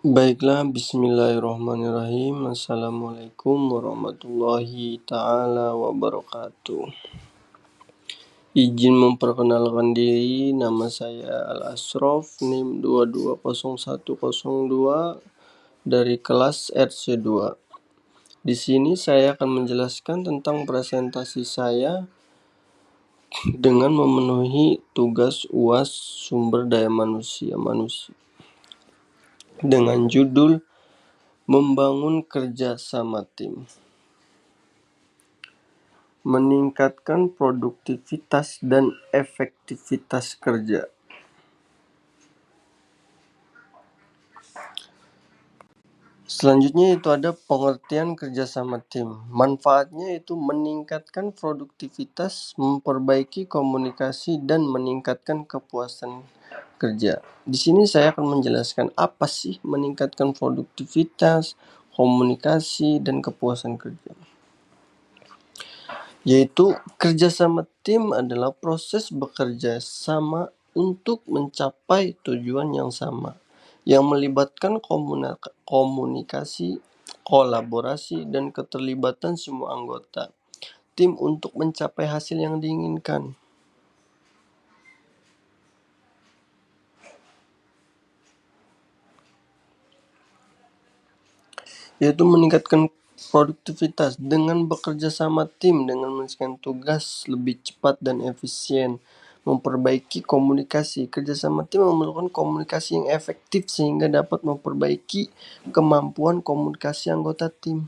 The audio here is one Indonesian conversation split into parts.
Baiklah, bismillahirrahmanirrahim. Assalamualaikum warahmatullahi ta'ala wabarakatuh. Izin memperkenalkan diri, nama saya Al-Asrof, NIM 220102 dari kelas RC2. Di sini saya akan menjelaskan tentang presentasi saya dengan memenuhi tugas UAS Sumber Daya Manusia dengan judul Membangun Kerjasama Tim. Meningkatkan produktivitas dan efektivitas kerja. Selanjutnya itu ada pengertian kerjasama tim. Manfaatnya itu meningkatkan produktivitas, memperbaiki komunikasi, dan meningkatkan kepuasan kerja. Di sini saya akan menjelaskan apa sih meningkatkan produktivitas, komunikasi, dan kepuasan kerja. Yaitu kerjasama tim adalah proses bekerja sama untuk mencapai tujuan yang sama, yang melibatkan komunikasi, kolaborasi, dan keterlibatan semua anggota tim untuk mencapai hasil yang diinginkan. Yaitu meningkatkan produktivitas dengan bekerja sama tim dengan menyelesaikan tugas lebih cepat dan efisien, memperbaiki komunikasi. Kerjasama tim memerlukan komunikasi yang efektif sehingga dapat memperbaiki kemampuan komunikasi anggota tim.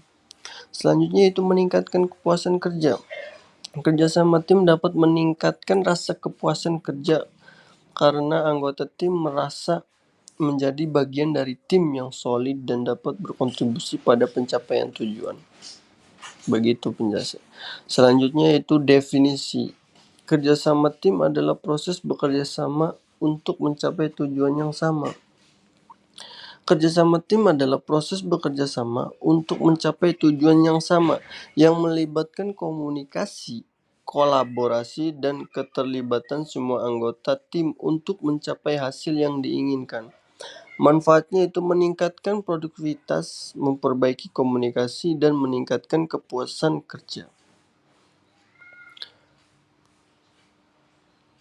Selanjutnya itu meningkatkan kepuasan kerja. Kerjasama tim dapat meningkatkan rasa kepuasan kerja karena anggota tim merasa menjadi bagian dari tim yang solid dan dapat berkontribusi pada pencapaian tujuan. Begitu penjelasan. Selanjutnya itu definisi. Kerjasama tim adalah proses bekerja sama untuk mencapai tujuan yang sama. Kerjasama tim adalah proses bekerja sama untuk mencapai tujuan yang sama yang melibatkan komunikasi, kolaborasi, dan keterlibatan semua anggota tim untuk mencapai hasil yang diinginkan. Manfaatnya itu meningkatkan produktivitas, memperbaiki komunikasi, dan meningkatkan kepuasan kerja.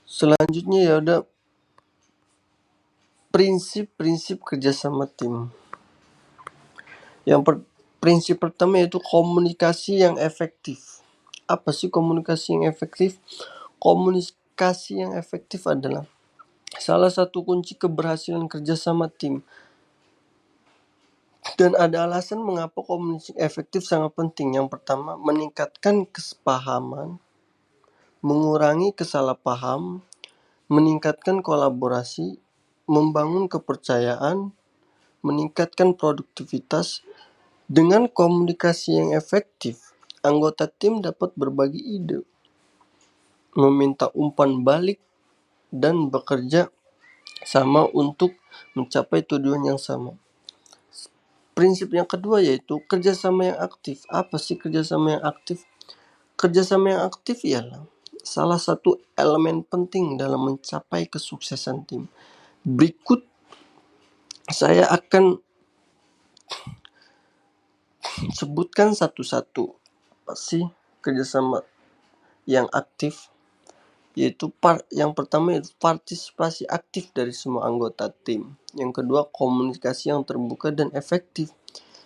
Selanjutnya ya ada prinsip-prinsip kerjasama tim. Prinsip pertama yaitu komunikasi yang efektif. Apa sih komunikasi yang efektif? Komunikasi yang efektif adalah salah satu kunci keberhasilan kerjasama tim. Dan ada alasan mengapa komunikasi efektif sangat penting. Yang pertama, meningkatkan kesepahaman, mengurangi kesalahpaham, meningkatkan kolaborasi, membangun kepercayaan, meningkatkan produktivitas. Dengan komunikasi yang efektif, anggota tim dapat berbagi ide, meminta umpan balik, dan bekerja sama untuk mencapai tujuan yang sama. Prinsip yang kedua yaitu kerjasama yang aktif. Apa sih kerjasama yang aktif? Kerjasama yang aktif ialah salah satu elemen penting dalam mencapai kesuksesan tim. Berikut saya akan sebutkan satu-satu. Apa sih kerjasama yang aktif? Yaitu yang pertama yaitu partisipasi aktif dari semua anggota tim. Yang kedua, komunikasi yang terbuka dan efektif.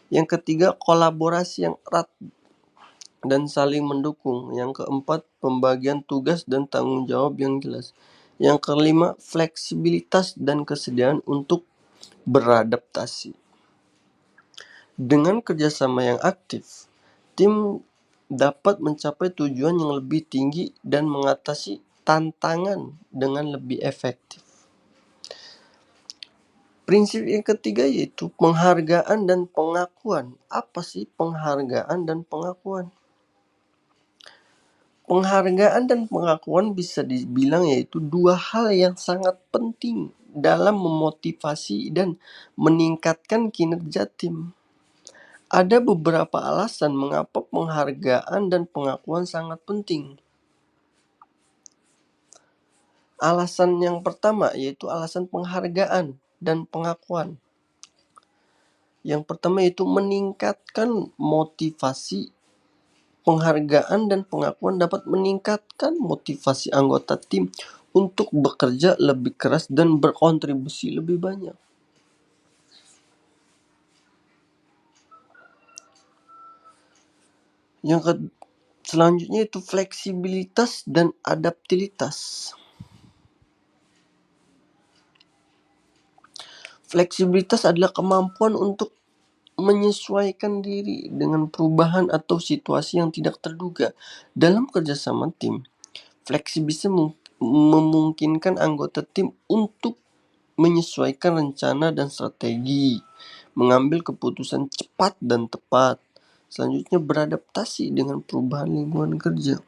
Yang ketiga, kolaborasi yang erat dan saling mendukung. Yang keempat, pembagian tugas dan tanggung jawab yang jelas. Yang kelima, fleksibilitas dan kesediaan untuk beradaptasi. Dengan kerjasama yang aktif, tim dapat mencapai tujuan yang lebih tinggi dan mengatasi tantangan dengan lebih efektif. Prinsip yang ketiga yaitu penghargaan dan pengakuan. Apa sih penghargaan dan pengakuan? Penghargaan dan pengakuan bisa dibilang yaitu dua hal yang sangat penting dalam memotivasi dan meningkatkan kinerja tim. Ada beberapa alasan mengapa penghargaan dan pengakuan sangat penting. Alasan yang pertama yaitu alasan penghargaan dan pengakuan. Yang pertama yaitu meningkatkan motivasi. Penghargaan dan pengakuan dapat meningkatkan motivasi anggota tim untuk bekerja lebih keras dan berkontribusi lebih banyak. Selanjutnya itu fleksibilitas dan adaptabilitas. Fleksibilitas adalah kemampuan untuk menyesuaikan diri dengan perubahan atau situasi yang tidak terduga. Dalam kerjasama tim, fleksibilitas memungkinkan anggota tim untuk menyesuaikan rencana dan strategi, mengambil keputusan cepat dan tepat. Selanjutnya beradaptasi dengan perubahan lingkungan kerja.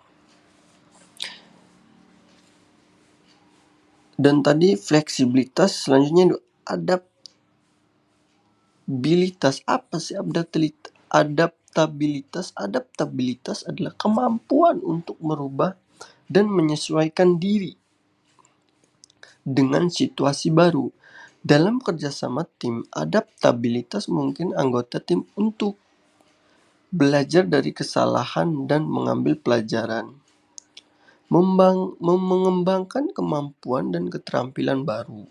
Dan tadi fleksibilitas, selanjutnya adaptabilitas. Apa sih adaptabilitas? Adaptabilitas adalah kemampuan untuk merubah dan menyesuaikan diri dengan situasi baru. Dalam kerjasama tim, adaptabilitas mungkin anggota tim untuk belajar dari kesalahan dan mengambil pelajaran. Mengembangkan kemampuan dan keterampilan baru.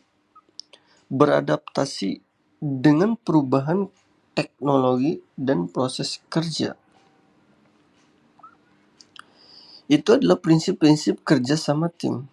Beradaptasi dengan perubahan teknologi dan proses kerja. Itu adalah prinsip-prinsip kerja sama tim.